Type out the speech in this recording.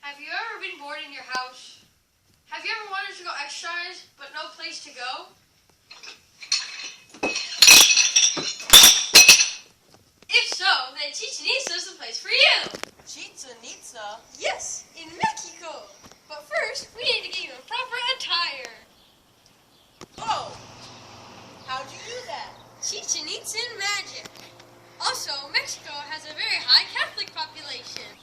Have you ever been bored in your house? Have you ever wanted to go exercise, but no place to go? If so, then Chichen Itza is the place for you! Chichen Itza? Yes, in Mexico! But first, we need to get you in proper attire. Oh! How'd you do that? Chichen Itzan magic. Also, Mexico has a very high Catholic population.